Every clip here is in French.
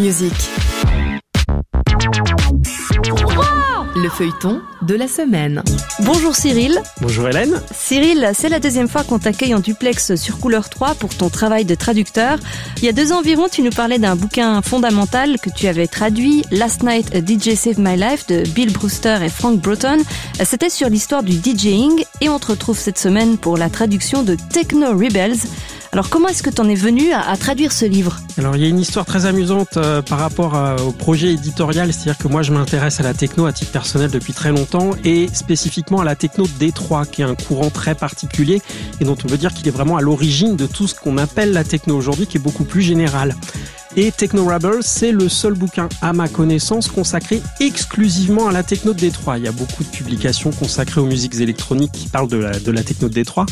Music. Le feuilleton de la semaine. Bonjour Cyril. Bonjour Hélène. Cyril, c'est la deuxième fois qu'on t'accueille en duplex sur Couleur 3 pour ton travail de traducteur. Il y a 2 ans environ, tu nous parlais d'un bouquin fondamental que tu avais traduit, Last Night a DJ Saved My Life de Bill Brewster et Frank Broughton. C'était sur l'histoire du DJing et on te retrouve cette semaine pour la traduction de Techno Rebels. Alors comment est-ce que tu en es venu à traduire ce livre ? Alors il y a une histoire très amusante par rapport au projet éditorial, c'est-à-dire que moi je m'intéresse à la techno à titre personnel depuis très longtemps et spécifiquement à la techno de Détroit qui est un courant très particulier et dont on peut dire qu'il est vraiment à l'origine de tout ce qu'on appelle la techno aujourd'hui qui est beaucoup plus général. Et Techno Rebels, c'est le seul bouquin, à ma connaissance, consacré exclusivement à la techno de Détroit. Il y a beaucoup de publications consacrées aux musiques électroniques qui parlent de la techno de Détroit.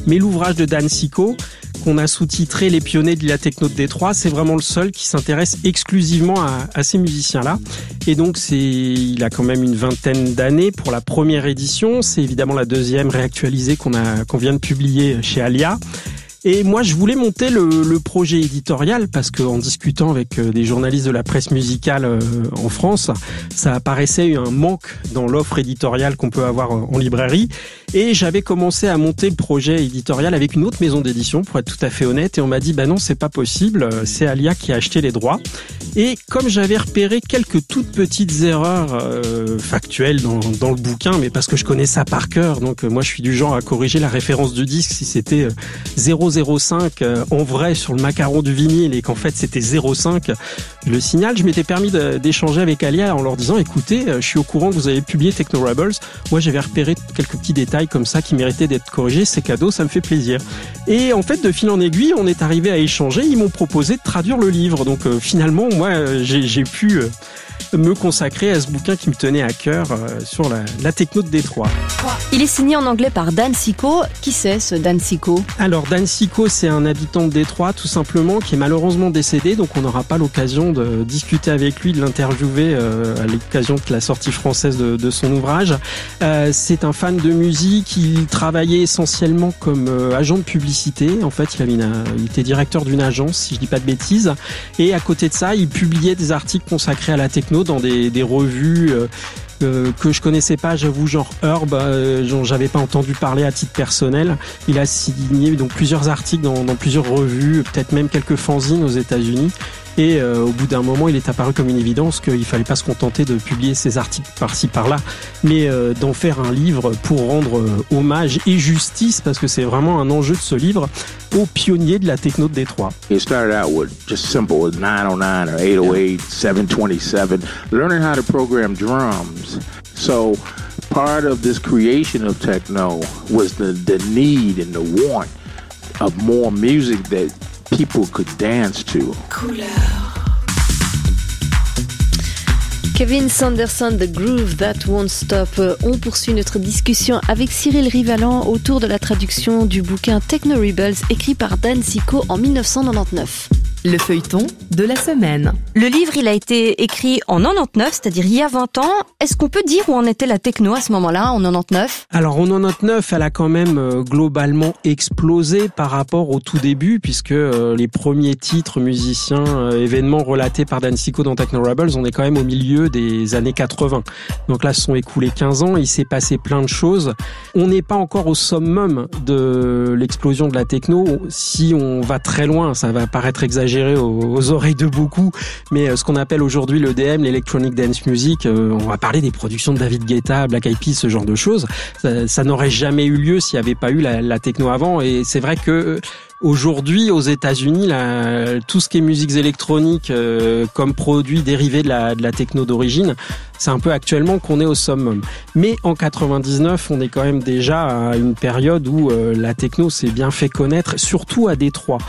Mais l'ouvrage de Dan Sicko, qu'on a sous-titré Les pionniers de la techno de Détroit, c'est vraiment le seul qui s'intéresse exclusivement à ces musiciens-là. Et donc, il a quand même une vingtaine d'années pour la première édition. C'est évidemment la deuxième réactualisée qu'on vient de publier chez Alia. Et moi, je voulais monter le projet éditorial parce qu'en discutant avec des journalistes de la presse musicale en France, ça apparaissait un manque dans l'offre éditoriale qu'on peut avoir en librairie. Et j'avais commencé à monter le projet éditorial avec une autre maison d'édition, pour être tout à fait honnête. Et on m'a dit, non, c'est pas possible. C'est Alia qui a acheté les droits. Et comme j'avais repéré quelques toutes petites erreurs factuelles dans le bouquin, mais parce que je connais ça par cœur, donc moi je suis du genre à corriger la référence du disque si c'était 0,05 en vrai sur le macaron du vinyle et qu'en fait c'était 0,5, je le signale. Je m'étais permis d'échanger avec Alia en leur disant, écoutez, je suis au courant que vous avez publié Techno Rebels. Moi j'avais repéré quelques petits détails comme ça qui méritaient d'être corrigés. C'est cadeau, ça me fait plaisir. Et en fait, de fil en aiguille, on est arrivé à échanger. Ils m'ont proposé de traduire le livre. Donc finalement, moi, j'ai pu me consacrer à ce bouquin qui me tenait à cœur sur la techno de Détroit. Il est signé en anglais par Dan Sicko. Qui c'est ce Dan Sicko ? Alors Dan Sicko, c'est un habitant de Détroit tout simplement qui est malheureusement décédé, donc on n'aura pas l'occasion de discuter avec lui, de l'interviewer à l'occasion de la sortie française de son ouvrage. C'est un fan de musique, il travaillait essentiellement comme agent de publicité. En fait, il était directeur d'une agence, si je dis pas de bêtises, et à côté de ça, il publiait des articles consacrés à la techno dans des revues que je connaissais pas, j'avoue, genre Herb, dont j'avais pas entendu parler à titre personnel. Il a signé donc plusieurs articles dans plusieurs revues, peut-être même quelques fanzines aux États-Unis. Et au bout d'un moment, il est apparu comme une évidence qu'il fallait pas se contenter de publier ces articles par-ci par-là, mais d'en faire un livre pour rendre hommage et justice, parce que c'est vraiment un enjeu de ce livre, aux pionniers de la techno de Détroit. It started out with just simple with 909 or 808, 727, learning how to program drums. So part of this creation of techno was the need and the want of more music that people could dance to. Couleur. Kevin Sanderson, The Groove That Won't Stop. On poursuit notre discussion avec Cyril Rivalan autour de la traduction du bouquin Techno Rebels écrit par Dan Sicko en 1999. Le feuilleton de la semaine. Le livre, il a été écrit en 99, c'est-à-dire il y a 20 ans. Est-ce qu'on peut dire où en était la techno à ce moment-là, en 99 ? Alors en 99, elle a quand même globalement explosé par rapport au tout début, puisque les premiers titres musiciens, événements relatés par Dan Sicko dans Techno Rebels, on est quand même au milieu des années 80. Donc là, se sont écoulés 15 ans, il s'est passé plein de choses. On n'est pas encore au summum de l'explosion de la techno. Si on va très loin, ça va paraître exagéré aux oreilles de beaucoup, mais ce qu'on appelle aujourd'hui l'EDM, l'Electronic Dance Music, on va parler des productions de David Guetta, Black Eyed Peas, ce genre de choses. Ça n'aurait jamais eu lieu s'il n'y avait pas eu la techno avant, et c'est vrai que aujourd'hui, aux États-Unis, tout ce qui est musiques électroniques comme produit dérivé de la techno d'origine, c'est un peu actuellement qu'on est au summum. Mais en 99, on est quand même déjà à une période où la techno s'est bien fait connaître, surtout à Détroit.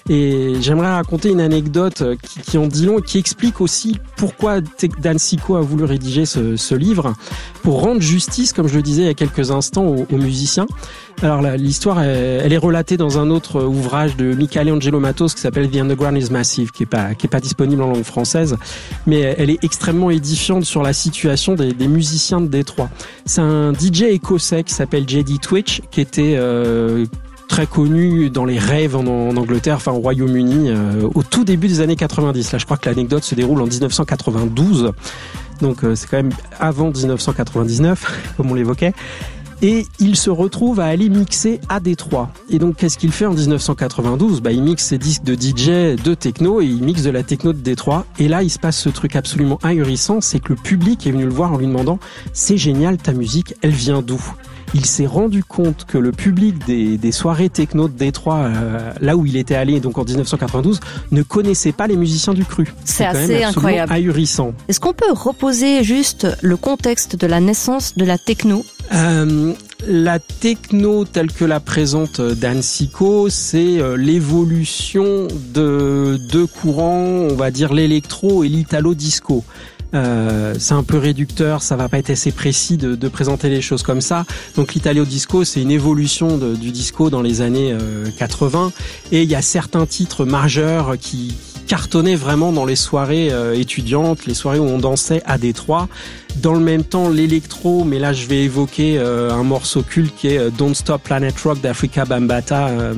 Et j'aimerais raconter une anecdote qui en dit long, qui explique aussi pourquoi Dan Sicko a voulu rédiger ce livre, pour rendre justice, comme je le disais il y a quelques instants, aux musiciens. Alors l'histoire, elle est relatée dans un autre ouvrage de Michele Angelo Matos qui s'appelle The Underground is Massive, qui est pas disponible en langue française, mais elle est extrêmement édifiante sur la situation des musiciens de Détroit. C'est un DJ écossais qui s'appelle JD Twitch, qui était très connu dans les raves en Angleterre, enfin au Royaume-Uni, au tout début des années 90. Là, je crois que l'anecdote se déroule en 1992. Donc c'est quand même avant 1999, comme on l'évoquait. Et il se retrouve à aller mixer à Détroit. Et donc, qu'est-ce qu'il fait en 1992 ? Il mixe ses disques de DJ, de techno, et il mixe de la techno de Détroit. Et là, il se passe ce truc absolument ahurissant, c'est que le public est venu le voir en lui demandant « C'est génial, ta musique, elle vient d'où ?» Il s'est rendu compte que le public des soirées techno de Détroit, là où il était allé, donc en 1992, ne connaissait pas les musiciens du cru. C'est quand assez même incroyable. Ahurissant. Est-ce qu'on peut reposer juste le contexte de la naissance de la techno ? La techno telle que la présente Dan Sicko, c'est l'évolution de deux courants, on va dire l'électro et l'italo-disco. C'est un peu réducteur, ça va pas être assez précis de présenter les choses comme ça. Donc l'Italo Disco, c'est une évolution du disco dans les années 80, et il y a certains titres majeurs qui cartonnaient vraiment dans les soirées étudiantes, les soirées où on dansait à Détroit. Dans le même temps, l'électro, mais là je vais évoquer un morceau culte qui est Don't Stop Planet Rock d'Africa Bambaataa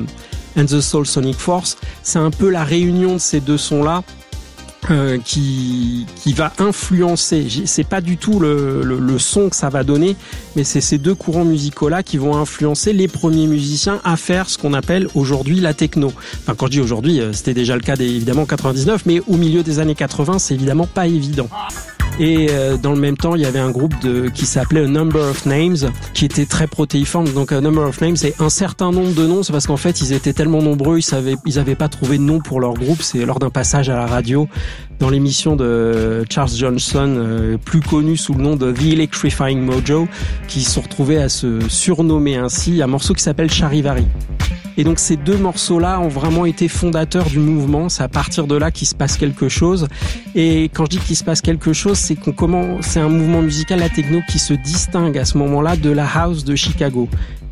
and the Soul Sonic Force. C'est un peu la réunion de ces deux sons-là. Qui va influencer, c'est pas du tout le son que ça va donner, mais c'est ces deux courants musicaux-là qui vont influencer les premiers musiciens à faire ce qu'on appelle aujourd'hui la techno. Enfin, quand je dis aujourd'hui, c'était déjà le cas évidemment en 99, mais au milieu des années 80, c'est évidemment pas évident. Et dans le même temps, il y avait un groupe qui s'appelait A Number of Names, qui était très protéiforme. Donc A Number of Names, c'est un certain nombre de noms. C'est parce qu'en fait, ils étaient tellement nombreux, ils avaient pas trouvé de nom pour leur groupe. C'est lors d'un passage à la radio, dans l'émission de Charles Johnson, plus connu sous le nom de The Electrifying Mojo, qui se sont retrouvés à se surnommer ainsi un morceau qui s'appelle Charivari. Et donc ces deux morceaux-là ont vraiment été fondateurs du mouvement. C'est à partir de là qu'il se passe quelque chose. Et quand je dis qu'il se passe quelque chose, c'est un mouvement musical, la techno, qui se distingue à ce moment-là de la house de Chicago,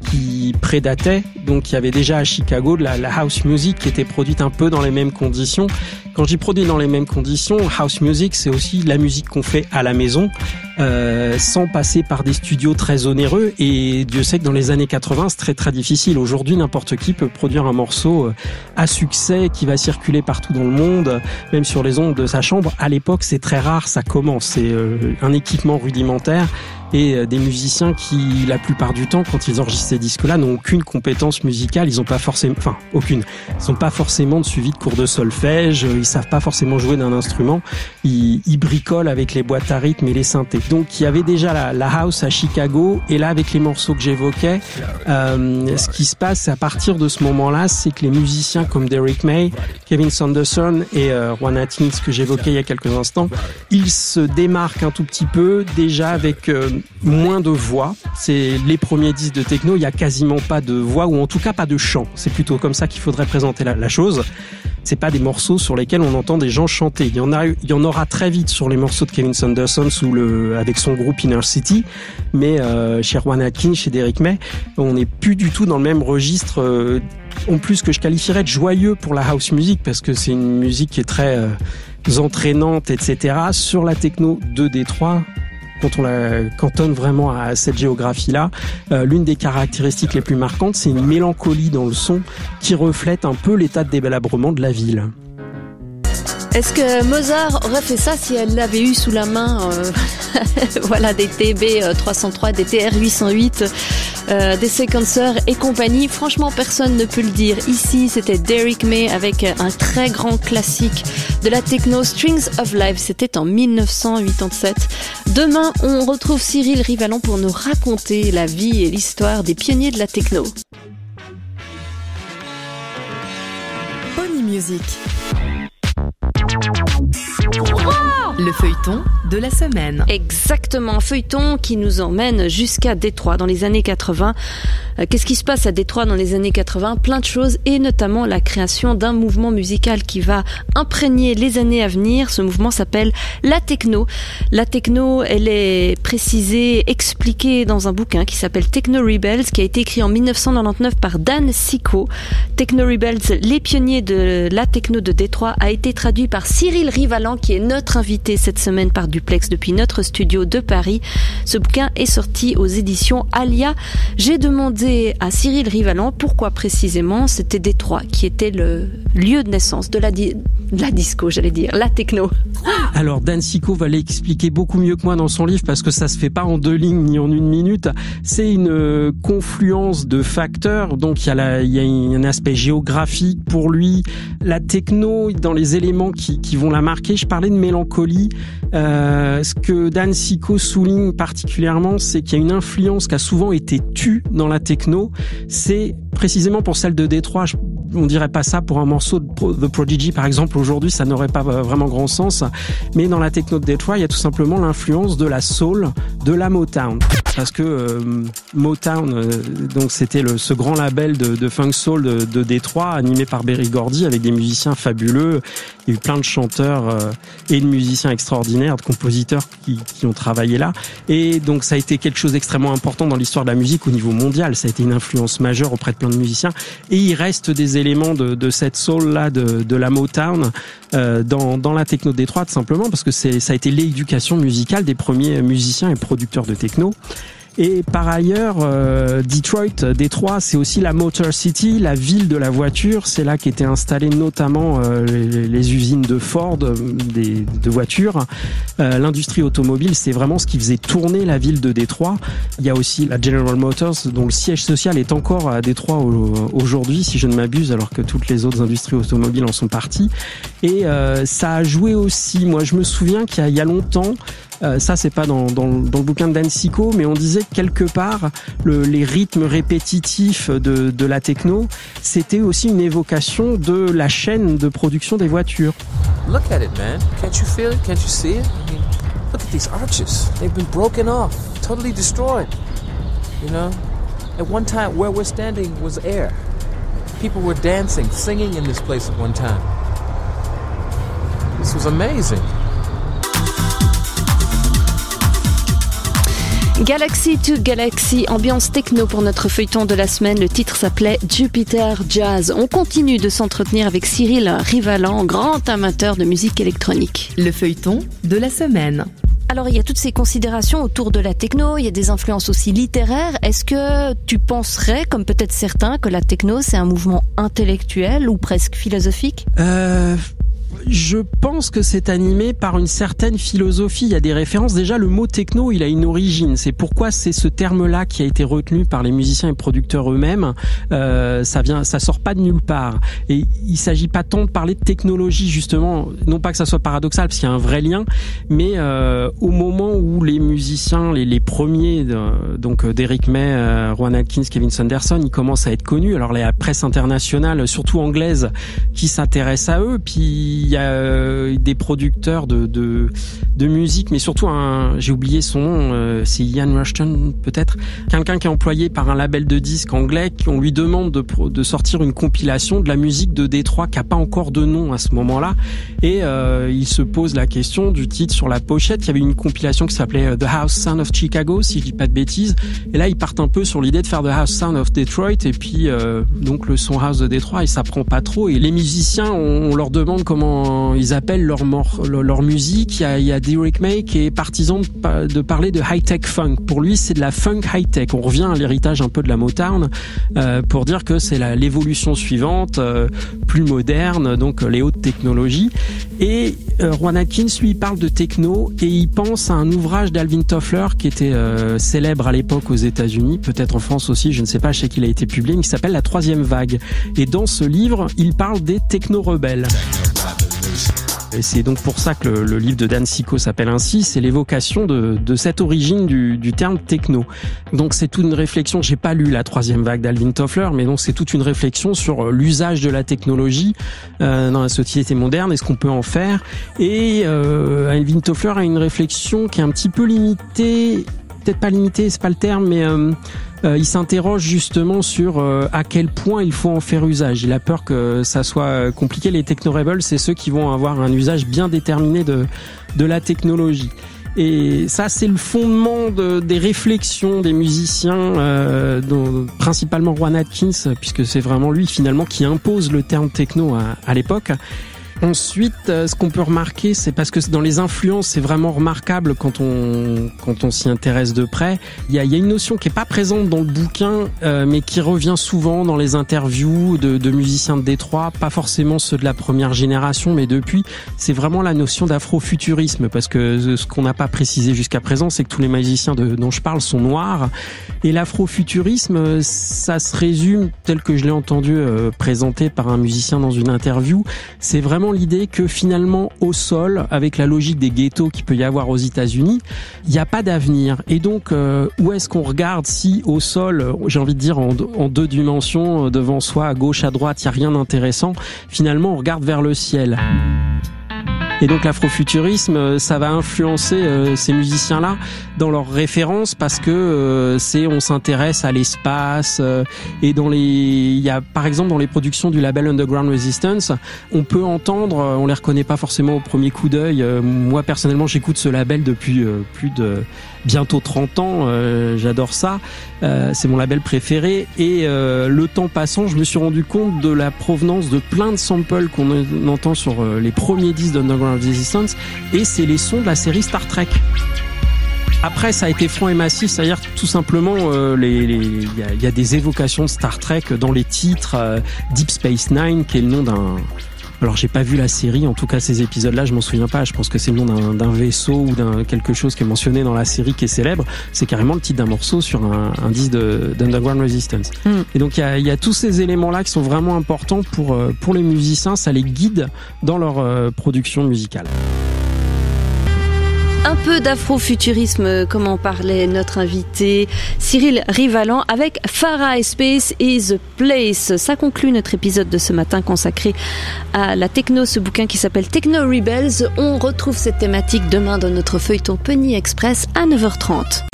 qui prédatait. Donc il y avait déjà à Chicago de la house music qui était produite un peu dans les mêmes conditions. Quand je dis produit dans les mêmes conditions, house music, c'est aussi la musique qu'on fait à la maison, sans passer par des studios très onéreux. Et Dieu sait que dans les années 80, c'est très très difficile. Aujourd'hui, n'importe qui peut produire un morceau à succès qui va circuler partout dans le monde, même sur les ondes de sa chambre. À l'époque, c'est très rare, ça commence. C'est un équipement rudimentaire. Et des musiciens qui, la plupart du temps, quand ils enregistrent ces disques-là, n'ont aucune compétence musicale. Ils n'ont pas forcément, aucune. Ils n'ont pas forcément de suivi de cours de solfège. Ils savent pas forcément jouer d'un instrument. Ils bricolent avec les boîtes à rythme et les synthés. Donc, il y avait déjà la house à Chicago. Et là, avec les morceaux que j'évoquais, ce qui se passe à partir de ce moment-là, c'est que les musiciens comme Derrick May, Kevin Saunderson et Juan Atkins, que j'évoquais il y a quelques instants, ils se démarquent un tout petit peu déjà avec moins de voix. C'est les premiers disques de techno, il y a quasiment pas de voix, ou en tout cas pas de chant. C'est plutôt comme ça qu'il faudrait présenter la chose. C'est pas des morceaux sur lesquels on entend des gens chanter. Il y en aura très vite sur les morceaux de Kevin Saunderson avec son groupe Inner City, mais chez Juan Atkins, chez Derrick May, on n'est plus du tout dans le même registre. En plus, que je qualifierais de joyeux pour la house music, parce que c'est une musique qui est très entraînante, etc. Sur la techno de Détroit, quand on la cantonne vraiment à cette géographie-là, l'une des caractéristiques les plus marquantes, c'est une mélancolie dans le son qui reflète un peu l'état de délabrement de la ville. Est-ce que Mozart aurait fait ça si elle l'avait eu sous la main voilà, des TB 303, des TR 808, des séquenceurs et compagnie? Franchement, personne ne peut le dire. Ici, c'était Derrick May avec un très grand classique de la techno, Strings of Life. C'était en 1987. Demain, on retrouve Cyril Rivalon pour nous raconter la vie et l'histoire des pionniers de la techno. Pony Music. Le feuilleton de la semaine. Exactement, feuilleton qui nous emmène jusqu'à Détroit dans les années 80. Qu'est-ce qui se passe à Détroit dans les années 80? Plein de choses, et notamment la création d'un mouvement musical qui va imprégner les années à venir. Ce mouvement s'appelle la techno. La techno, elle est précisée, expliquée dans un bouquin qui s'appelle Techno Rebels, qui a été écrit en 1999 par Dan Sicko. Techno Rebels, les pionniers de la techno de Détroit, a été traduit par Cyril Rivalon, qui est notre invité cette semaine par Duplex depuis notre studio de Paris. Ce bouquin est sorti aux éditions Alia. J'ai demandé posé à Cyril Rivalan pourquoi précisément c'était Détroit qui était le lieu de naissance de la disco, j'allais dire, la techno. Alors Dan Sicko va l'expliquer beaucoup mieux que moi dans son livre parce que ça se fait pas en 2 lignes ni en 1 minute. C'est une confluence de facteurs. Donc il y a un aspect géographique pour lui. La techno, dans les éléments qui vont la marquer. Je parlais de mélancolie. Ce que Dan Sicko souligne particulièrement, c'est qu'il y a une influence qui a souvent été tue dans la techno. C'est précisément pour celle de Détroit. On dirait pas ça pour un morceau de The Prodigy, par exemple. Aujourd'hui, ça n'aurait pas vraiment grand sens. Mais dans la techno de Détroit, il y a tout simplement l'influence de la soul, de la Motown. Parce que Motown, donc c'était ce grand label de funk soul de Détroit, animé par Berry Gordy, avec des musiciens fabuleux. Il y a eu plein de chanteurs et de musiciens extraordinaires, de compositeurs qui ont travaillé là. Et donc ça a été quelque chose d'extrêmement important dans l'histoire de la musique au niveau mondial. Ça a été une influence majeure auprès de plein de musiciens. Et il reste des éléments de cette soul-là, de la Motown, dans la techno de Détroit, tout simplement, parce que ça a été l'éducation musicale des premiers musiciens et producteurs de techno. Et par ailleurs, Détroit, c'est aussi la Motor City, la ville de la voiture. C'est là qu'étaient installées notamment les usines de Ford, de voitures. L'industrie automobile, c'est vraiment ce qui faisait tourner la ville de Détroit. Il y a aussi la General Motors, dont le siège social est encore à Détroit aujourd'hui, si je ne m'abuse, alors que toutes les autres industries automobiles en sont parties. Et ça a joué aussi, moi je me souviens qu'il y a longtemps, ça c'est pas dans le bouquin de Dan Sicko, mais on disait que quelque part les rythmes répétitifs de la techno, c'était aussi une évocation de la chaîne de production des voitures. Look at it, man. Can't you feel it? Can't you see it? I mean, look at these arches. They've been broken off, totally destroyed. You know? At one time, where we're standing was air. People were dancing, singing in this place at one time. This was amazing. Galaxy to Galaxy, ambiance techno pour notre feuilleton de la semaine. Le titre s'appelait Jupiter Jazz. On continue de s'entretenir avec Cyril Rivalan, grand amateur de musique électronique. Le feuilleton de la semaine. Alors, il y a toutes ces considérations autour de la techno, il y a des influences aussi littéraires. Est-ce que tu penserais, comme peut-être certains, que la techno, c'est un mouvement intellectuel ou presque philosophique ? Je pense que c'est animé par une certaine philosophie. Il y a des références. Déjà, le mot techno, il a une origine. C'est pourquoi c'est ce terme-là qui a été retenu par les musiciens et producteurs eux-mêmes. Ça sort pas de nulle part. Et il s'agit pas tant de parler de technologie, justement. Non pas que ça soit paradoxal, parce qu'il y a un vrai lien. Mais au moment où les musiciens, les premiers, donc Derrick May, Rowan Atkins, Kevin Saunderson, ils commencent à être connus. Alors la presse internationale, surtout anglaise, qui s'intéresse à eux. Puis il y a des producteurs de musique, mais surtout j'ai oublié son nom, c'est Ian Rushton peut-être, quelqu'un qui est employé par un label de disques anglais, on lui demande de sortir une compilation de la musique de Détroit qui a pas encore de nom à ce moment-là, et il se pose la question du titre sur la pochette. Il y avait une compilation qui s'appelait The House Sound of Chicago, si je dis pas de bêtises, et là ils partent un peu sur l'idée de faire The House Sound of Detroit, et puis donc le son house de Détroit, et ça prend pas trop, et les musiciens, on leur demande comment ils appellent leur musique. Il y a Derrick May qui est partisan de parler de high-tech funk. Pour lui, c'est de la funk high-tech. On revient à l'héritage un peu de la Motown pour dire que c'est l'évolution suivante, plus moderne, donc les hautes technologies. Et Rowan Atkins, lui, parle de techno et il pense à un ouvrage d'Alvin Toffler qui était célèbre à l'époque aux États-Unis, peut-être en France aussi, je ne sais pas, je sais qu'il a été publié, mais qui s'appelle La Troisième Vague. Et dans ce livre, il parle des techno-rebelles. Et c'est donc pour ça que le livre de Dan Sicko s'appelle ainsi, c'est l'évocation de cette origine du terme techno. Donc c'est toute une réflexion, j'ai pas lu La Troisième Vague d'Alvin Toffler, mais donc c'est toute une réflexion sur l'usage de la technologie dans la société moderne et ce qu'on peut en faire. Et Alvin Toffler a une réflexion qui est un petit peu limitée, peut-être pas limitée, c'est pas le terme, mais il s'interroge justement sur à quel point il faut en faire usage. Il a peur que ça soit compliqué. Les techno-rebels, c'est ceux qui vont avoir un usage bien déterminé de la technologie. Et ça, c'est le fondement des réflexions des musiciens, principalement Rowan Atkins, puisque c'est vraiment lui finalement qui impose le terme techno à l'époque. Ensuite, ce qu'on peut remarquer, c'est parce que dans les influences, c'est vraiment remarquable quand on s'y intéresse de près. Il y a une notion qui est pas présente dans le bouquin, mais qui revient souvent dans les interviews de musiciens de Détroit, pas forcément ceux de la première génération, mais depuis, c'est vraiment la notion d'afrofuturisme, parce que ce qu'on n'a pas précisé jusqu'à présent, c'est que tous les musiciens dont je parle sont noirs, et l'afrofuturisme, ça se résume, tel que je l'ai entendu présenté par un musicien dans une interview, c'est vraiment l'idée que finalement au sol, avec la logique des ghettos qu'il peut y avoir aux États-Unis, il n'y a pas d'avenir. Et donc où est-ce qu'on regarde si au sol, j'ai envie de dire en deux dimensions, devant soi, à gauche, à droite, il n'y a rien d'intéressant, finalement on regarde vers le ciel. Et donc l'afrofuturisme, ça va influencer ces musiciens-là dans leurs références, parce que on s'intéresse à l'espace, et il y a par exemple dans les productions du label Underground Resistance, on peut entendre, on les reconnaît pas forcément au premier coup d'œil. Moi personnellement, j'écoute ce label depuis plus de bientôt 30 ans, j'adore ça, c'est mon label préféré, et le temps passant, je me suis rendu compte de la provenance de plein de samples qu'on entend sur les premiers disques d'Underground Resistance, et c'est les sons de la série Star Trek. Après, ça a été franc et massif, c'est-à-dire tout simplement, il y a des évocations de Star Trek dans les titres, Deep Space Nine, qui est le nom d'un... Alors j'ai pas vu la série, en tout cas ces épisodes-là, je m'en souviens pas. Je pense que c'est le nom d'un vaisseau ou d'un quelque chose qui est mentionné dans la série qui est célèbre. C'est carrément le titre d'un morceau sur un disque d'Underground Resistance. Et donc il y a tous ces éléments-là qui sont vraiment importants pour les musiciens. Ça les guide dans leur production musicale. Un peu d'afrofuturisme, comme en parlait notre invité Cyril Rivalan, avec Farah Space is a Place. Ça conclut notre épisode de ce matin consacré à la techno, ce bouquin qui s'appelle Techno Rebels. On retrouve cette thématique demain dans notre feuilleton Pony Express à 9h30.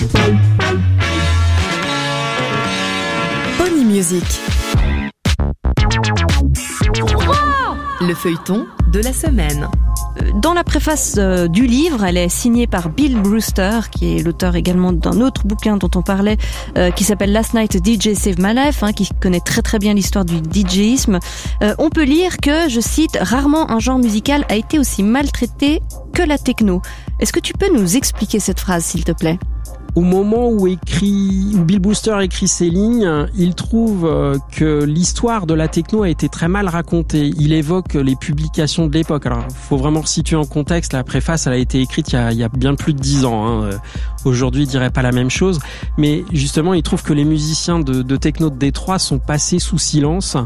Pony Music. Le feuilleton de la semaine. Dans la préface du livre, elle est signée par Bill Brewster, qui est l'auteur également d'un autre bouquin dont on parlait, qui s'appelle Last Night DJ Saved My Life, qui connaît très très bien l'histoire du DJisme. On peut lire que, je cite, « Rarement un genre musical a été aussi maltraité que la techno ». Est-ce que tu peux nous expliquer cette phrase, s'il te plaît ? Au moment où Bill Brewster écrit ces lignes, il trouve que l'histoire de la techno a été très mal racontée. Il évoque les publications de l'époque. Alors, faut vraiment resituer en contexte. La préface, elle a été écrite il y a bien plus de 10 ans. Aujourd'hui, il dirait pas la même chose. Mais justement, il trouve que les musiciens de techno de Détroit sont passés sous silence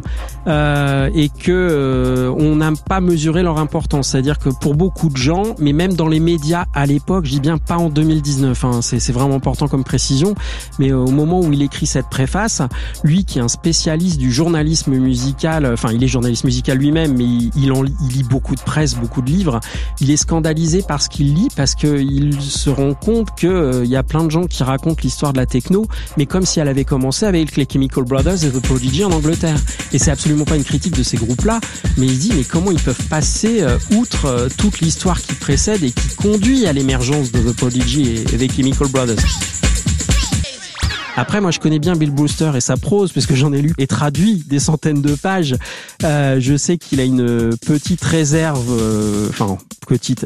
et que on n'a pas mesuré leur importance. C'est-à-dire que pour beaucoup de gens, mais même dans les médias à l'époque, je dis bien pas en 2019. C'est vraiment important comme précision, mais au moment où il écrit cette préface, lui qui est un spécialiste du journalisme musical, enfin il est journaliste musical lui-même, mais il lit beaucoup de presse, beaucoup de livres, il est scandalisé par ce qu'il lit, parce qu'il se rend compte que il y a plein de gens qui racontent l'histoire de la techno, mais comme si elle avait commencé avec les Chemical Brothers et The Prodigy en Angleterre. Et c'est absolument pas une critique de ces groupes-là, mais il dit mais comment ils peuvent passer outre toute l'histoire qui précède et qui conduit à l'émergence de The Prodigy et des Chemical Brothers. Après, moi, je connais bien Bill Brewster et sa prose, puisque j'en ai lu et traduit des centaines de pages. Je sais qu'il a une petite réserve,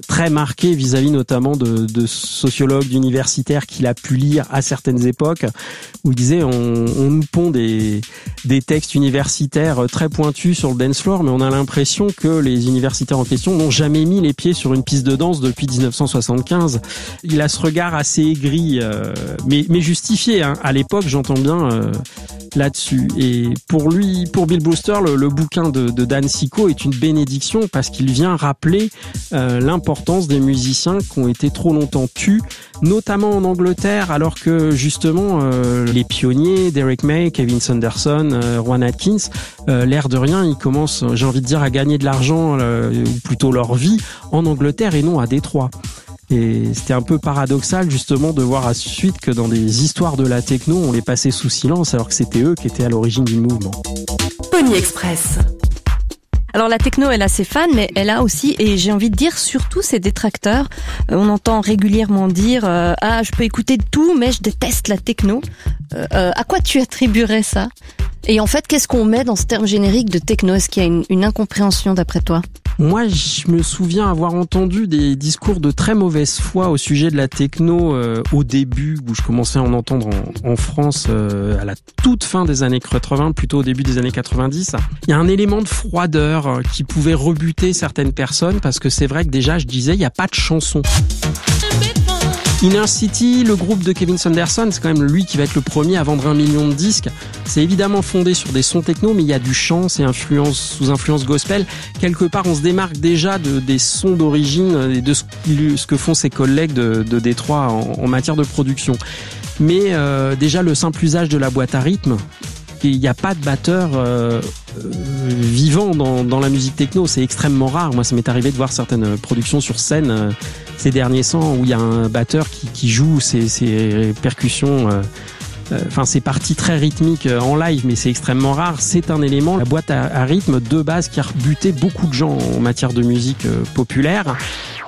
très marquée vis-à-vis notamment de sociologues, d'universitaires qu'il a pu lire à certaines époques, où il disait on nous pond des textes universitaires très pointus sur le dance floor, mais on a l'impression que les universitaires en question n'ont jamais mis les pieds sur une piste de danse depuis 1975. Il a ce regard assez aigri, mais justifié, à l'époque, j'entends bien là-dessus. Et pour Bill Brewster, le bouquin de Dan Sicko est une bénédiction, parce qu'il vient rappeler l'importance des musiciens qui ont été trop longtemps tus, notamment en Angleterre, alors que justement les pionniers, Derek May, Kevin Saunderson, Rowan Atkins, l'air de rien, ils commencent, j'ai envie de dire, à gagner de l'argent, ou plutôt leur vie, en Angleterre et non à Détroit. Et c'était un peu paradoxal justement de voir à suite que dans des histoires de la techno, on les passait sous silence alors que c'était eux qui étaient à l'origine du mouvement. Pony Express. Alors la techno, elle a ses fans, mais elle a aussi, et j'ai envie de dire surtout ses détracteurs. On entend régulièrement dire je peux écouter tout, mais je déteste la techno. À quoi tu attribuerais ça ? Et en fait, qu'est-ce qu'on met dans ce terme générique de techno ? Est-ce qu'il y a une incompréhension d'après toi ? Moi, je me souviens avoir entendu des discours de très mauvaise foi au sujet de la techno au début, où je commençais à en entendre en France à la toute fin des années 80, plutôt au début des années 90. Il y a un élément de froideur qui pouvait rebuter certaines personnes, parce que c'est vrai que déjà, je disais, il n'y a pas de chanson. Inner City, le groupe de Kevin Saunderson, c'est quand même lui qui va être le premier à vendre 1 million de disques. C'est évidemment fondé sur des sons techno, mais il y a du chant, c'est sous influence gospel. Quelque part, on se démarque déjà des sons d'origine et de ce que font ses collègues de Détroit en matière de production. Mais déjà, le simple usage de la boîte à rythme, il n'y a pas de batteur vivant dans la musique techno, c'est extrêmement rare. Moi, ça m'est arrivé de voir certaines productions sur scène ces derniers temps où il y a un batteur qui joue ses percussions, ses parties très rythmiques en live, mais c'est extrêmement rare. C'est un élément, la boîte à rythme de base, qui a rebuté beaucoup de gens en matière de musique populaire.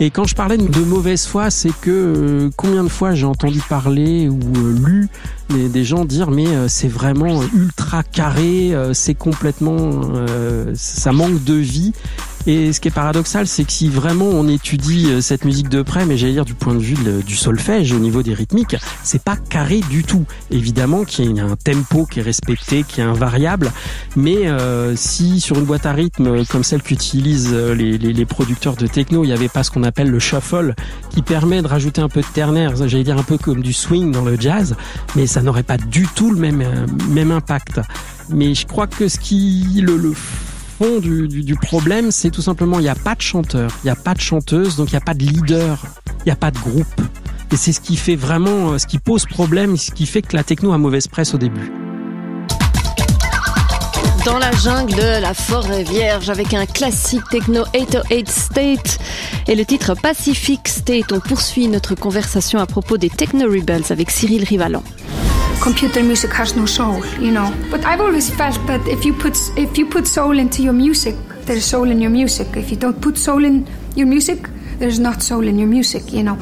Et quand je parlais de mauvaise foi, c'est que combien de fois j'ai entendu parler ou lu des gens dire mais c'est vraiment ultra carré, c'est complètement ça manque de vie. Et ce qui est paradoxal, c'est que si vraiment on étudie cette musique de près, mais j'allais dire du point de vue du solfège au niveau des rythmiques, c'est pas carré du tout. Évidemment qu'il y a un tempo qui est respecté, qui est invariable, mais si sur une boîte à rythme comme celle qu'utilisent les producteurs de techno, il n'y avait pas ce qu'on appelle le shuffle, qui permet de rajouter un peu de ternaire, j'allais dire un peu comme du swing dans le jazz, mais ça n'aurait pas du tout le même impact. Mais je crois que ce qui le fond du problème, c'est tout simplement il n'y a pas de chanteur, il n'y a pas de chanteuse, donc il n'y a pas de leader, il n'y a pas de groupe. Et c'est ce qui fait vraiment, ce qui pose problème, ce qui fait que la techno a mauvaise presse au début. Dans la jungle de la forêt vierge avec un classique techno 808 State et le titre Pacific State. On poursuit notre conversation à propos des Techno Rebels avec Cyril Rivalan. Computer music has no soul, you know. But I've always felt that if you put soul into your music, there's soul in your music. If you don't put soul in your music, there's not soul in your music, you know.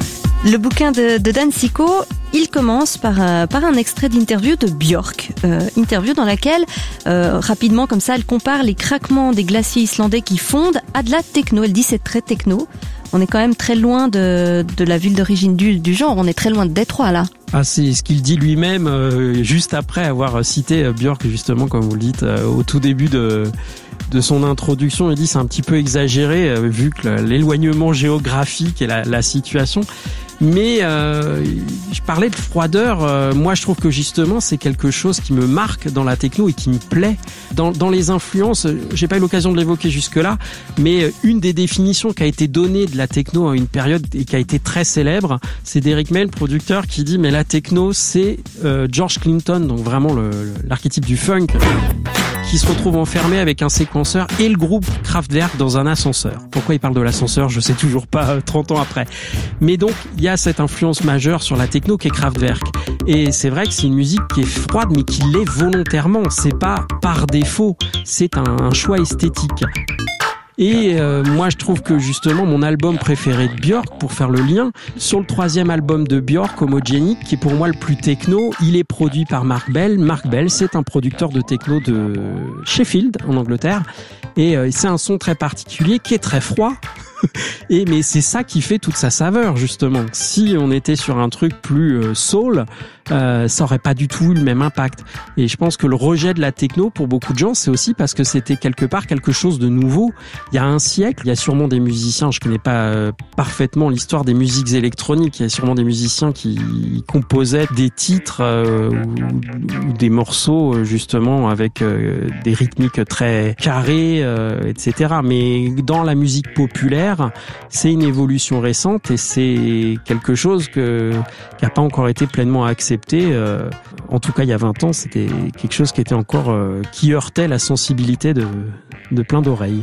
Le bouquin de Dan Sicko, il commence par un extrait d'interview de Björk. Interview dans laquelle, rapidement comme ça, elle compare les craquements des glaciers islandais qui fondent à de la techno. Elle dit c'est très techno. On est quand même très loin de la ville d'origine du genre. On est très loin de Détroit, là. Ah, c'est ce qu'il dit lui-même, juste après avoir cité Björk, justement, comme vous le dites, au tout début de son introduction. Il dit c'est un petit peu exagéré, vu que l'éloignement géographique et la situation. Mais je parlais de froideur. Moi, je trouve que justement, c'est quelque chose qui me marque dans la techno et qui me plaît. Dans les influences, j'ai pas eu l'occasion de l'évoquer jusque-là, mais une des définitions qui a été donnée de la techno à une période et qui a été très célèbre, c'est d'Eric May, le producteur, qui dit mais la techno, c'est George Clinton, donc vraiment l'archétype du funk, qui se retrouve enfermé avec un séquenceur et le groupe Kraftwerk dans un ascenseur. Pourquoi il parle de l'ascenseur, je sais toujours pas 30 ans après. Mais donc, il y a cette influence majeure sur la techno qui est Kraftwerk. Et c'est vrai que c'est une musique qui est froide, mais qui l'est volontairement. C'est pas par défaut, c'est un choix esthétique. Et moi, je trouve que justement, mon album préféré de Björk, pour faire le lien, sur le 3e album de Björk, Homogenic, qui est pour moi le plus techno, il est produit par Mark Bell. Mark Bell, c'est un producteur de techno de Sheffield, en Angleterre. Et c'est un son très particulier, qui est très froid. Mais c'est ça qui fait toute sa saveur, justement. Si on était sur un truc plus soul, ça aurait pas du tout eu le même impact. Et je pense que le rejet de la techno, pour beaucoup de gens, c'est aussi parce que c'était quelque part quelque chose de nouveau. Il y a un siècle, il y a sûrement des musiciens, je connais pas parfaitement l'histoire des musiques électroniques, il y a sûrement des musiciens qui composaient des titres ou des morceaux, justement, avec des rythmiques très carrées, etc. Mais dans la musique populaire, c'est une évolution récente et c'est quelque chose qui n'a pas encore été pleinement accepté. En tout cas, il y a 20 ans, c'était quelque chose qui était encore qui heurtait la sensibilité de plein d'oreilles.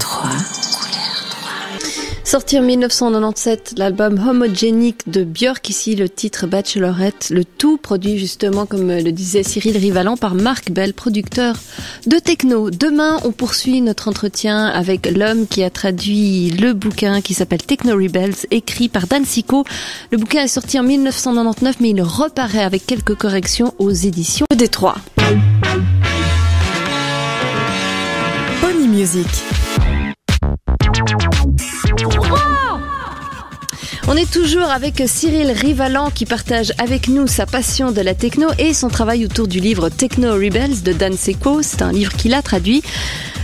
Sorti en 1997, l'album Homogenic de Björk, ici le titre Bachelorette, le tout produit justement, comme le disait Cyril Rivalan, par Mark Bell, producteur de techno. Demain, on poursuit notre entretien avec l'homme qui a traduit le bouquin qui s'appelle Techno Rebels, écrit par Dan Sicko. Le bouquin est sorti en 1999, mais il reparaît avec quelques corrections aux éditions de Détroit. Pony Music. On est toujours avec Cyril Rivalan qui partage avec nous sa passion de la techno et son travail autour du livre Techno Rebels de Dan Secco. C'est un livre qu'il a traduit.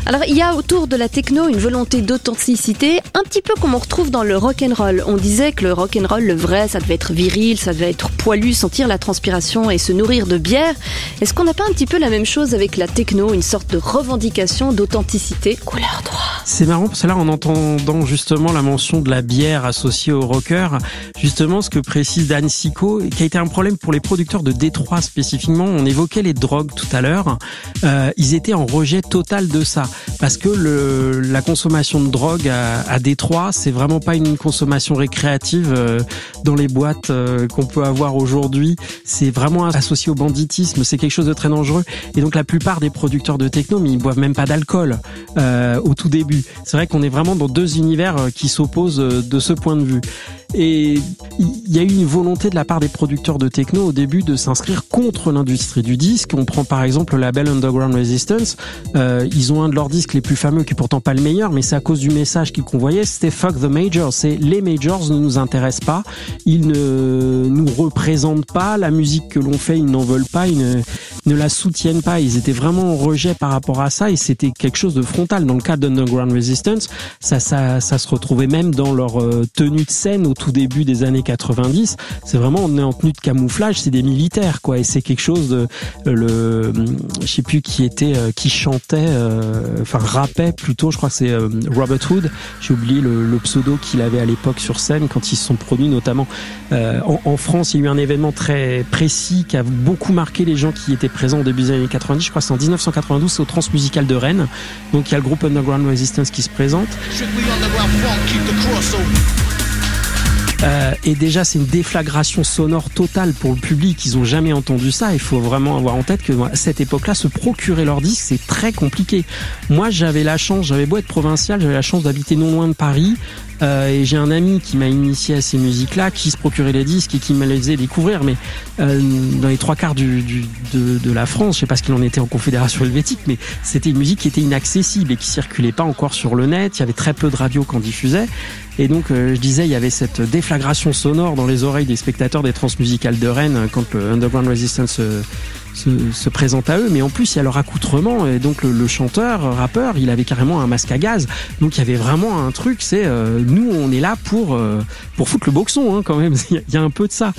Alors, il y a autour de la techno une volonté d'authenticité, un petit peu comme on retrouve dans le rock'n'roll. On disait que le rock'n'roll, le vrai, ça devait être viril, ça devait être poilu, sentir la transpiration et se nourrir de bière. Est-ce qu'on n'a pas un petit peu la même chose avec la techno, une sorte de revendication d'authenticité? Couleur 3. C'est marrant parce que là, en entendant justement la mention de la bière associée au rocker, justement ce que précise Dan Secco, qui a été un problème pour les producteurs de Détroit spécifiquement, on évoquait les drogues tout à l'heure, ils étaient en rejet total de ça. Parce que la consommation de drogue à Détroit, c'est vraiment pas une consommation récréative dans les boîtes qu'on peut avoir aujourd'hui. C'est vraiment associé au banditisme, c'est quelque chose de très dangereux. Et donc la plupart des producteurs de techno, mais ils boivent même pas d'alcool au tout début. C'est vrai qu'on est vraiment dans deux univers qui s'opposent de ce point de vue. Et il y a eu une volonté de la part des producteurs de techno au début de s'inscrire contre l'industrie du disque. On prend par exemple le label Underground Resistance. Ils ont un de leurs disques les plus fameux, qui est pourtant pas le meilleur, mais c'est à cause du message qu'ils convoyaient. C'était Fuck the Majors. C'est les majors ne nous intéressent pas. Ils ne nous représentent pas. La musique que l'on fait, ils n'en veulent pas. Ils ne la soutiennent pas. Ils étaient vraiment en rejet par rapport à ça et c'était quelque chose de frontal. Dans le cas d'Underground Resistance, ça se retrouvait même dans leur tenue de scène au tout début des années 90. C'est vraiment, on est en tenue de camouflage, c'est des militaires, quoi. Et c'est quelque chose de, je sais plus qui chantait, rappait plutôt, je crois que c'est Robert Hood. J'ai oublié le pseudo qu'il avait à l'époque sur scène quand ils se sont produits, notamment en France. Il y a eu un événement très précis qui a beaucoup marqué les gens qui étaient présents au début des années 90. Je crois que c'est en 1992, c'est au Transmusical de Rennes. Donc il y a le groupe Underground Resistance qui se présente. Et déjà c'est une déflagration sonore totale pour le public, ils ont jamais entendu ça. Il faut vraiment avoir en tête que à cette époque-là, se procurer leur disque, c'est très compliqué. Moi j'avais beau être provincial, j'avais la chance d'habiter non loin de Paris. Et j'ai un ami qui m'a initié à ces musiques-là, qui se procurait les disques et qui me les faisait découvrir. Mais dans les trois quarts de la France, je sais pas ce qu'il en était en Confédération helvétique, mais c'était une musique qui était inaccessible et qui circulait pas encore sur le net. Il y avait très peu de radios qu'on diffusait. Et donc, je disais, il y avait cette déflagration sonore dans les oreilles des spectateurs des Transmusicales de Rennes quand le Underground Resistance se présente à eux, mais en plus il y a leur accoutrement et donc le chanteur, rappeur, il avait carrément un masque à gaz, donc il y avait vraiment un truc, c'est nous on est là pour foutre le boxon, hein, quand même, il y a un peu de ça.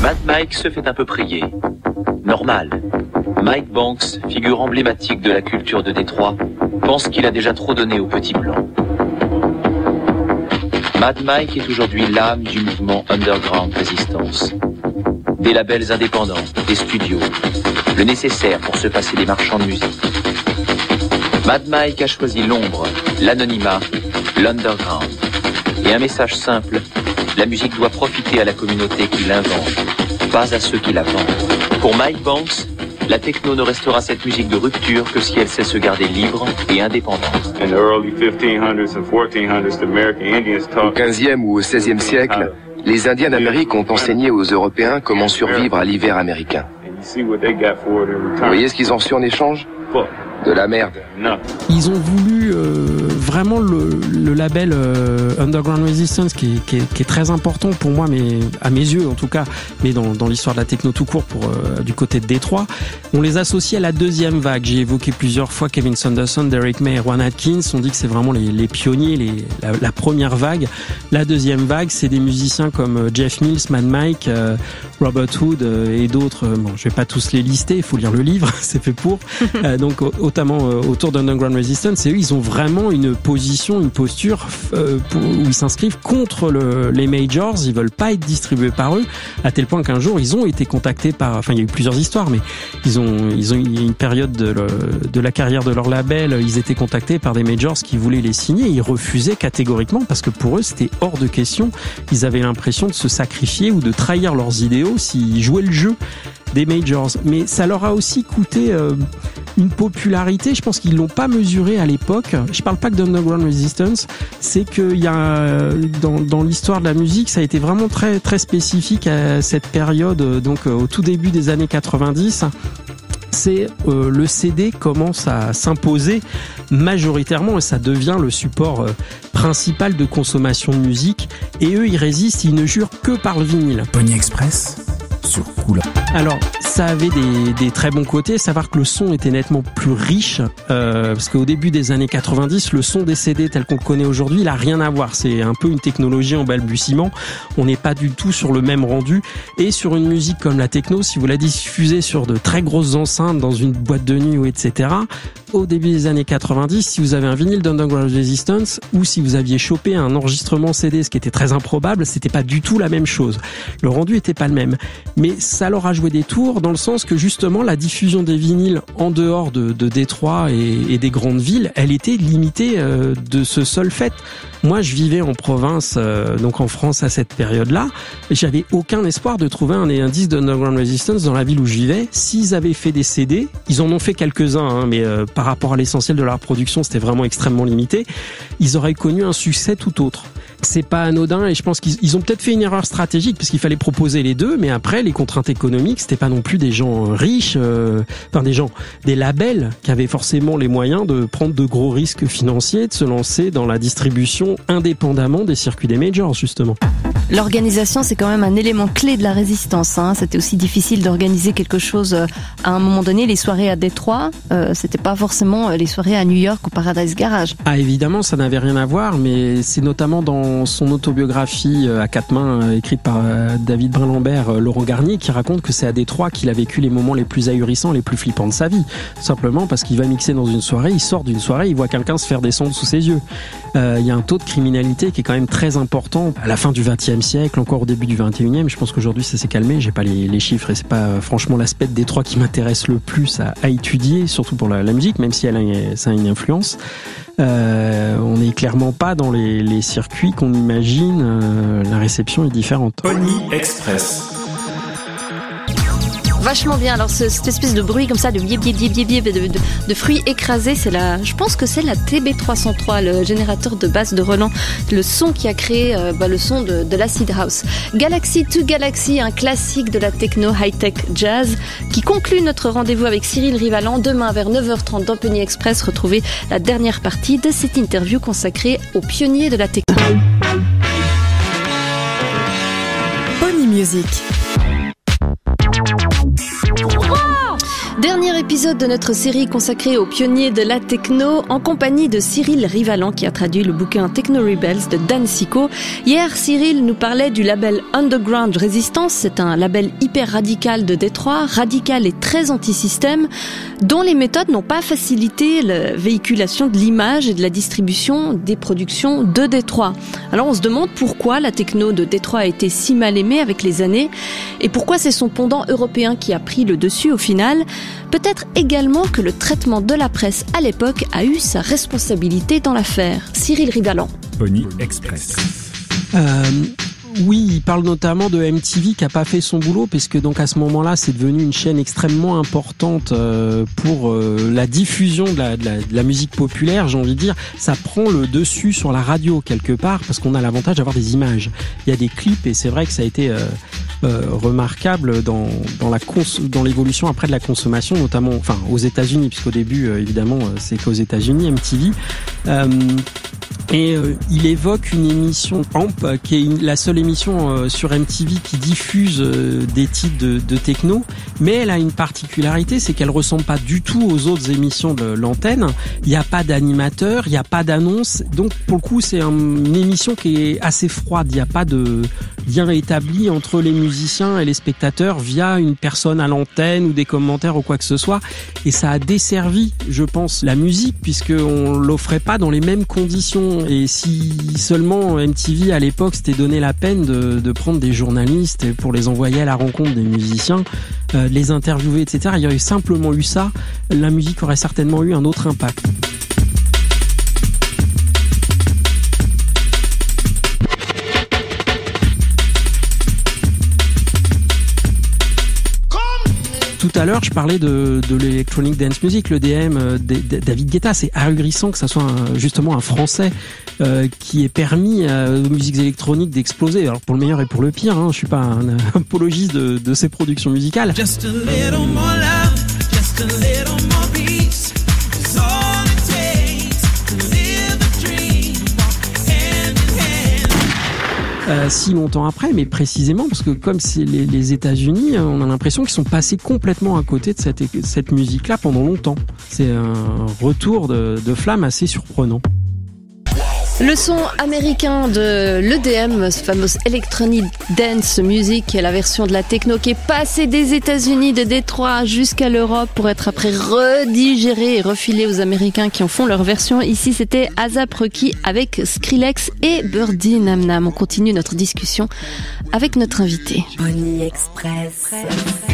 Mad Mike se fait un peu prier. Normal. Mike Banks, figure emblématique de la culture de Détroit, pense qu'il a déjà trop donné aux petits blancs. Mad Mike est aujourd'hui l'âme du mouvement Underground Resistance. Des labels indépendants, des studios, le nécessaire pour se passer des marchands de musique. Mad Mike a choisi l'ombre, l'anonymat, l'underground. Et un message simple, la musique doit profiter à la communauté qui l'invente, pas à ceux qui la vendent. Pour Mike Banks, la techno ne restera cette musique de rupture que si elle sait se garder libre et indépendante. Au 15e ou au 16e siècle, les Indiens d'Amérique ont enseigné aux Européens comment survivre à l'hiver américain. Vous voyez ce qu'ils ont reçu en échange ? De la merde. Ils ont voulu vraiment le label Underground Resistance qui est très important pour moi, mais à mes yeux en tout cas, mais dans l'histoire de la techno tout court du côté de Détroit. On les associe à la deuxième vague. J'ai évoqué plusieurs fois Kevin Saunderson, Derek May et Juan Atkins. On dit que c'est vraiment les pionniers, la première vague. La deuxième vague, c'est des musiciens comme Jeff Mills, Mad Mike, Robert Hood et d'autres. Bon, je vais pas tous les lister, il faut lire le livre, c'est fait pour. Donc notamment autour d'Underground Resistance, et eux, ils ont vraiment une position, une posture où ils s'inscrivent contre les majors. Ils veulent pas être distribués par eux, à tel point qu'un jour ils ont été contactés par, enfin il y a eu plusieurs histoires, mais ils ont une période de la carrière de leur label, ils étaient contactés par des majors qui voulaient les signer, ils refusaient catégoriquement parce que pour eux c'était hors de question. Ils avaient l'impression de se sacrifier ou de trahir leurs idéaux s'ils jouaient le jeu des majors. Mais ça leur a aussi coûté une popularité, je pense qu'ils l'ont pas mesuré à l'époque. Je parle pas que d'Underground Resistance, c'est qu'il y a dans l'histoire de la musique, ça a été vraiment très très spécifique à cette période, donc au tout début des années 90. c'est le CD commence à s'imposer majoritairement et ça devient le support principal de consommation de musique. Et eux, ils résistent, ils ne jurent que par le vinyle. Pony Express sur Couleur. Alors, ça avait des très bons côtés, savoir que le son était nettement plus riche, parce qu'au début des années 90, le son des CD tel qu'on le connaît aujourd'hui, il a rien à voir. C'est un peu une technologie en balbutiement. On n'est pas du tout sur le même rendu. Et sur une musique comme la techno, si vous la diffusez sur de très grosses enceintes dans une boîte de nuit ou etc., au début des années 90, si vous avez un vinyle d'Underground Resistance ou si vous aviez chopé un enregistrement CD, ce qui était très improbable, c'était pas du tout la même chose. Le rendu était pas le même. Mais ça leur a joué des tours dans le sens que justement la diffusion des vinyles en dehors de Détroit et des grandes villes, elle était limitée de ce seul fait. Moi, je vivais en province, donc en France à cette période-là, et j'avais aucun espoir de trouver un disque d'Underground Resistance dans la ville où je vivais. S'ils avaient fait des CD, ils en ont fait quelques-uns, mais par rapport à l'essentiel de leur production, c'était vraiment extrêmement limité. Ils auraient connu un succès tout autre. C'est pas anodin et je pense qu'ils ont peut-être fait une erreur stratégique parce qu'il fallait proposer les deux, mais après les contraintes économiques, c'était pas non plus des gens riches, des labels qui avaient forcément les moyens de prendre de gros risques financiers, de se lancer dans la distribution indépendamment des circuits des majors justement. L'organisation, c'est quand même un élément clé de la résistance. C'était aussi difficile d'organiser quelque chose à un moment donné. Les soirées à Détroit, c'était pas forcément les soirées à New York ou Paradise Garage. Ah évidemment, ça n'avait rien à voir, mais c'est notamment dans son autobiographie à 4 mains, écrite par David Brin-Lambert, Laurent Garnier, qui raconte que c'est à Détroit qu'il a vécu les moments les plus ahurissants, les plus flippants de sa vie. Simplement parce qu'il va mixer dans une soirée, il sort d'une soirée, il voit quelqu'un se faire descendre sous ses yeux. Il y a un taux de criminalité qui est quand même très important à la fin du XXe siècle, encore au début du XXIe. Je pense qu'aujourd'hui ça s'est calmé, j'ai pas les chiffres et c'est pas franchement l'aspect de Détroit qui m'intéresse le plus à étudier, surtout pour la musique, même si ça a une influence. On n'est clairement pas dans les circuits qu'on imagine, la réception est différente. Pony Express. Vachement bien. Alors cette espèce de bruit comme ça, de de fruits écrasés, je pense que c'est la TB303, le générateur de basse de Roland, le son qui a créé le son de l'Acid House. Galaxy to Galaxy, un classique de la techno high-tech jazz qui conclut notre rendez-vous avec Cyril Rivalan. Demain vers 9h30 dans Pony Express, retrouvez la dernière partie de cette interview consacrée aux pionniers de la techno. Pony Music. Dernier épisode de notre série consacrée aux pionniers de la techno en compagnie de Cyril Rivalan qui a traduit le bouquin Techno Rebels de Dan Sicko. Hier, Cyril nous parlait du label Underground Resistance. C'est un label hyper radical de Détroit, radical et très anti-système, dont les méthodes n'ont pas facilité la véhiculation de l'image et de la distribution des productions de Détroit. Alors on se demande pourquoi la techno de Détroit a été si mal aimée avec les années et pourquoi c'est son pendant européen qui a pris le dessus au final. Peut-être également que le traitement de la presse à l'époque a eu sa responsabilité dans l'affaire. Cyril Rivalan. Pony Express. Oui, il parle notamment de MTV qui a pas fait son boulot parce que donc à ce moment-là, c'est devenu une chaîne extrêmement importante pour la diffusion de la musique populaire, j'ai envie de dire. Ça prend le dessus sur la radio quelque part parce qu'on a l'avantage d'avoir des images. Il y a des clips et c'est vrai que ça a été remarquable dans l'évolution après de la consommation, notamment aux États-Unis, puisqu'au début évidemment c'est qu'aux États-Unis MTV. Il évoque une émission AMP qui est la seule émission sur MTV qui diffuse des titres de techno, mais elle a une particularité, c'est qu'elle ressemble pas du tout aux autres émissions de l'antenne. Il n'y a pas d'animateur, il n'y a pas d'annonce, donc pour le coup c'est une émission qui est assez froide. Il n'y a pas de lien établi entre les musiciens et les spectateurs via une personne à l'antenne ou des commentaires ou quoi que ce soit, et ça a desservi, je pense, la musique puisqu'on l'offrait pas dans les mêmes conditions. Et si seulement MTV à l'époque s'était donné la peine de prendre des journalistes pour les envoyer à la rencontre des musiciens, les interviewer, etc., il y aurait simplement eu ça, la musique aurait certainement eu un autre impact. Tout à l'heure, je parlais de l'Electronic Dance Music, le DM David Guetta. C'est ahurissant que ça soit justement un Français qui ait permis aux musiques électroniques d'exploser. Alors pour le meilleur et pour le pire, je suis pas un apologiste de ces productions musicales. pas si longtemps après, mais précisément parce que comme c'est les États-Unis, on a l'impression qu'ils sont passés complètement à côté de cette musique-là pendant longtemps. C'est un retour de flamme assez surprenant. Le son américain de l'EDM, ce fameux Electronic Dance Music, qui est la version de la techno qui est passée des États-Unis, de Détroit jusqu'à l'Europe pour être après redigérée et refilée aux Américains qui en font leur version. Ici, c'était A$AP Rocky avec Skrillex et Birdie Nam Nam. On continue notre discussion avec notre invité. Pony Express.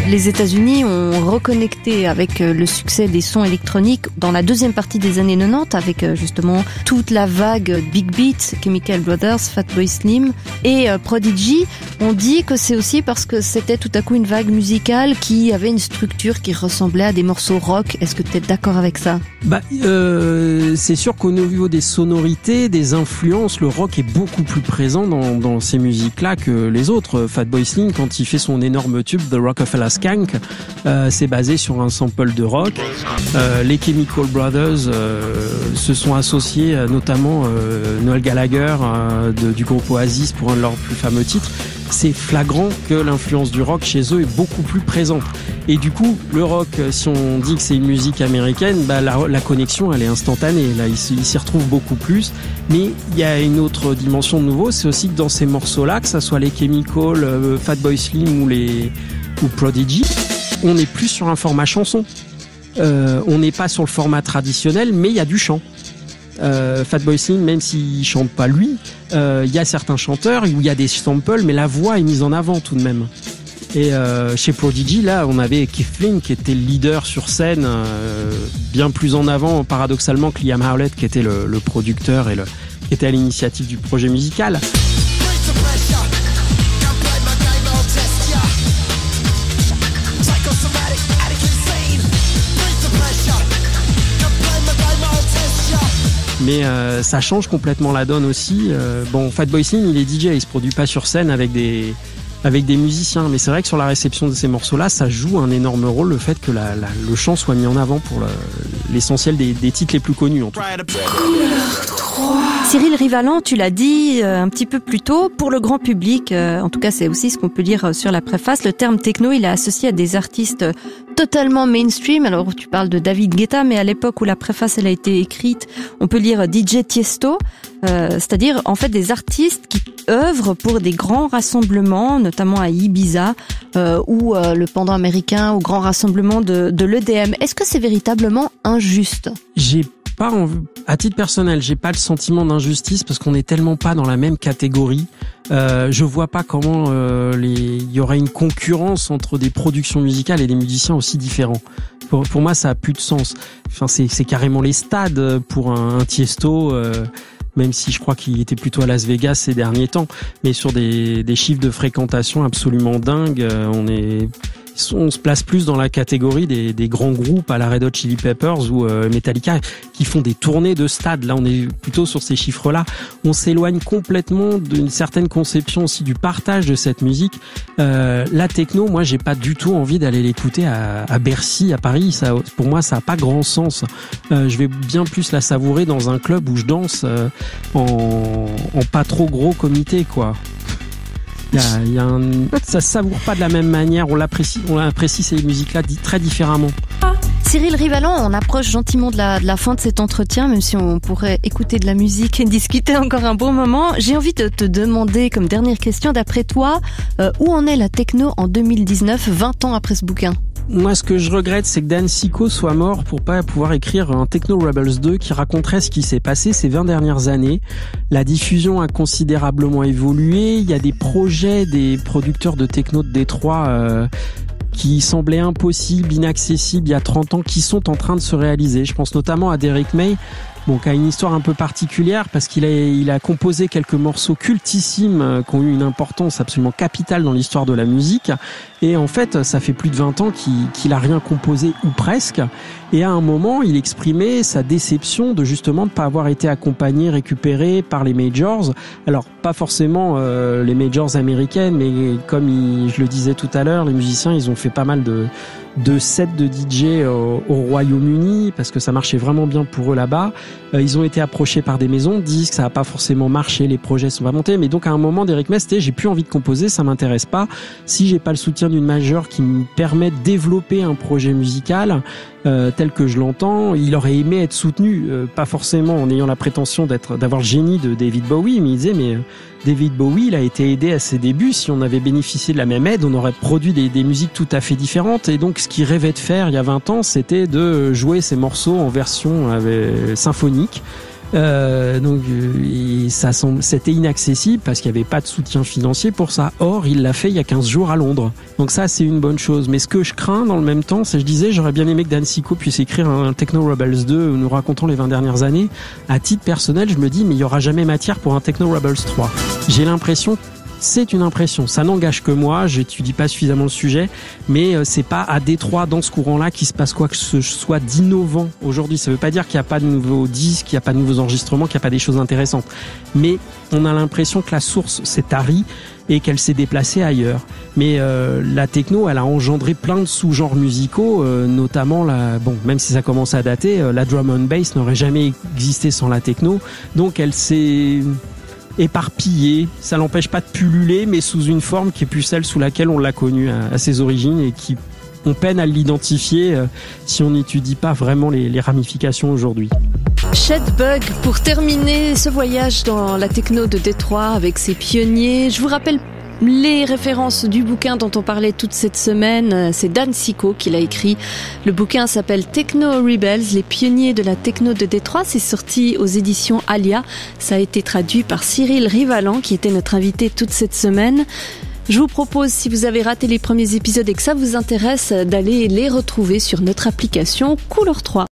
Les États-Unis ont reconnecté avec le succès des sons électroniques dans la deuxième partie des années 90 avec justement toute la vague Big Beat, Chemical Brothers, Fatboy Slim et Prodigy. On dit que c'est aussi parce que c'était tout à coup une vague musicale qui avait une structure qui ressemblait à des morceaux rock. Est-ce que tu es d'accord avec ça ? C'est sûr qu'au niveau des sonorités, des influences, le rock est beaucoup plus présent dans ces musiques-là que les autres. Fatboy Slim, quand il fait son énorme tube The Rockefeller Skank, c'est basé sur un sample de rock. Les Chemical Brothers se sont associés notamment Noel Gallagher du groupe Oasis pour un de leurs plus fameux titres. C'est flagrant que l'influence du rock chez eux est beaucoup plus présente. Et du coup, le rock, si on dit que c'est une musique américaine, la connexion, elle est instantanée. Là, ils s'y retrouvent beaucoup plus. Mais il y a une autre dimension de nouveau, c'est aussi que dans ces morceaux-là, que ça soit les Chemical, Fatboy Slim ou Prodigy, on n'est plus sur un format chanson. On n'est pas sur le format traditionnel, mais il y a du chant. Fatboy Slim, même s'il chante pas lui, il y a certains chanteurs où il y a des samples, mais la voix est mise en avant tout de même. Et chez Prodigy, là, on avait Keith Flint qui était le leader sur scène, bien plus en avant, paradoxalement, que Liam Howlett qui était le producteur et qui était à l'initiative du projet musical. Mais ça change complètement la donne aussi. Fatboy Slim, il est DJ, il se produit pas sur scène avec des musiciens. Mais c'est vrai que sur la réception de ces morceaux-là, ça joue un énorme rôle, le fait que le chant soit mis en avant pour l'essentiel des titres les plus connus, en tout cas. Cyril Rivalan, tu l'as dit un petit peu plus tôt, pour le grand public, en tout cas c'est aussi ce qu'on peut lire sur la préface, le terme techno, il est associé à des artistes totalement mainstream. Alors tu parles de David Guetta, mais à l'époque où la préface elle a été écrite, on peut lire DJ Tiesto, c'est-à-dire en fait des artistes qui œuvrent pour des grands rassemblements, notamment à Ibiza, ou le pendant américain, au grand rassemblement de l'EDM. Est-ce que c'est véritablement injuste ? À titre personnel, j'ai pas le sentiment d'injustice parce qu'on est tellement pas dans la même catégorie. Je vois pas comment il y aurait une concurrence entre des productions musicales et des musiciens aussi différents. Pour moi, ça a plus de sens. Enfin, c'est carrément les stades pour un Tiesto. Même si je crois qu'il était plutôt à Las Vegas ces derniers temps, mais sur des chiffres de fréquentation absolument dingues, on se place plus dans la catégorie des grands groupes à la Red Hot Chili Peppers ou Metallica qui font des tournées de stades. Là, on est plutôt sur ces chiffres-là. On s'éloigne complètement d'une certaine conception aussi du partage de cette musique. La techno, moi, j'ai pas du tout envie d'aller l'écouter à Bercy, à Paris. Ça, pour moi, ça a pas grand sens. Je vais bien plus la savourer dans un club où je danse en pas trop gros comité, quoi. Ça se savoure pas de la même manière, on apprécie ces musiques-là très différemment. Cyril Rivalan, on approche gentiment de la fin de cet entretien, même si on pourrait écouter de la musique et discuter encore un bon moment. J'ai envie de te demander comme dernière question, d'après toi, où en est la techno en 2019, 20 ans après ce bouquin ? Moi, ce que je regrette, c'est que Dan Sicko soit mort pour pas pouvoir écrire un Techno Rebels 2 qui raconterait ce qui s'est passé ces 20 dernières années. La diffusion a considérablement évolué. Il y a des projets des producteurs de techno de Détroit qui semblaient impossibles, inaccessibles il y a 30 ans, qui sont en train de se réaliser. Je pense notamment à Derek May, qui a une histoire un peu particulière parce qu'il a composé quelques morceaux cultissimes qui ont eu une importance absolument capitale dans l'histoire de la musique. Et en fait, ça fait plus de 20 ans qu'il a rien composé ou presque. Et à un moment, il exprimait sa déception de justement ne pas avoir été accompagné, récupéré par les majors. Alors, pas forcément les majors américaines, mais comme je le disais tout à l'heure, les musiciens, ils ont fait pas mal de sets de DJ au Royaume-Uni parce que ça marchait vraiment bien pour eux là-bas. Ils ont été approchés par des maisons de disques, ça n'a pas forcément marché, les projets sont pas montés. Mais donc à un moment, Derrick May, j'ai plus envie de composer, ça m'intéresse pas. Si j'ai pas le soutien d'une majeure qui me permet de développer un projet musical tel que je l'entends, il aurait aimé être soutenu, pas forcément en ayant la prétention d'avoir le génie de David Bowie, mais il disait David Bowie, il a été aidé à ses débuts. Si on avait bénéficié de la même aide, on aurait produit des musiques tout à fait différentes. Et donc, ce qu'il rêvait de faire il y a 20 ans, c'était de jouer ses morceaux en version symphonique. C'était inaccessible parce qu'il n'y avait pas de soutien financier pour ça. Or, il l'a fait il y a 15 jours à Londres. Donc ça, c'est une bonne chose. Mais ce que je crains dans le même temps, c'est, je disais, j'aurais bien aimé que Dan Sicko puisse écrire un Techno Rebels 2 nous racontant les 20 dernières années. À titre personnel, je me dis, mais il n'y aura jamais matière pour un Techno Rebels 3. J'ai l'impression, c'est une impression, ça n'engage que moi, j'étudie pas suffisamment le sujet, mais c'est pas à Détroit, dans ce courant-là, qu'il se passe quoi que ce soit d'innovant aujourd'hui. Ça veut pas dire qu'il n'y a pas de nouveaux disques, qu'il n'y a pas de nouveaux enregistrements, qu'il n'y a pas des choses intéressantes. Mais on a l'impression que la source s'est tarie et qu'elle s'est déplacée ailleurs. Mais la techno, elle a engendré plein de sous-genres musicaux, notamment même si ça commence à dater, la drum and bass n'aurait jamais existé sans la techno. Donc elle s'est éparpillé, ça l'empêche pas de pulluler, mais sous une forme qui est plus celle sous laquelle on l'a connue à ses origines et qui on peine à l'identifier si on n'étudie pas vraiment les ramifications aujourd'hui. Chet Bug, pour terminer ce voyage dans la techno de Détroit avec ses pionniers, je vous rappelle les références du bouquin dont on parlait toute cette semaine. C'est Dan Sicko qui l'a écrit. Le bouquin s'appelle Techno Rebels, les pionniers de la techno de Détroit. C'est sorti aux éditions Alia. Ça a été traduit par Cyril Rivalan, qui était notre invité toute cette semaine. Je vous propose, si vous avez raté les premiers épisodes et que ça vous intéresse, d'aller les retrouver sur notre application Couleur 3.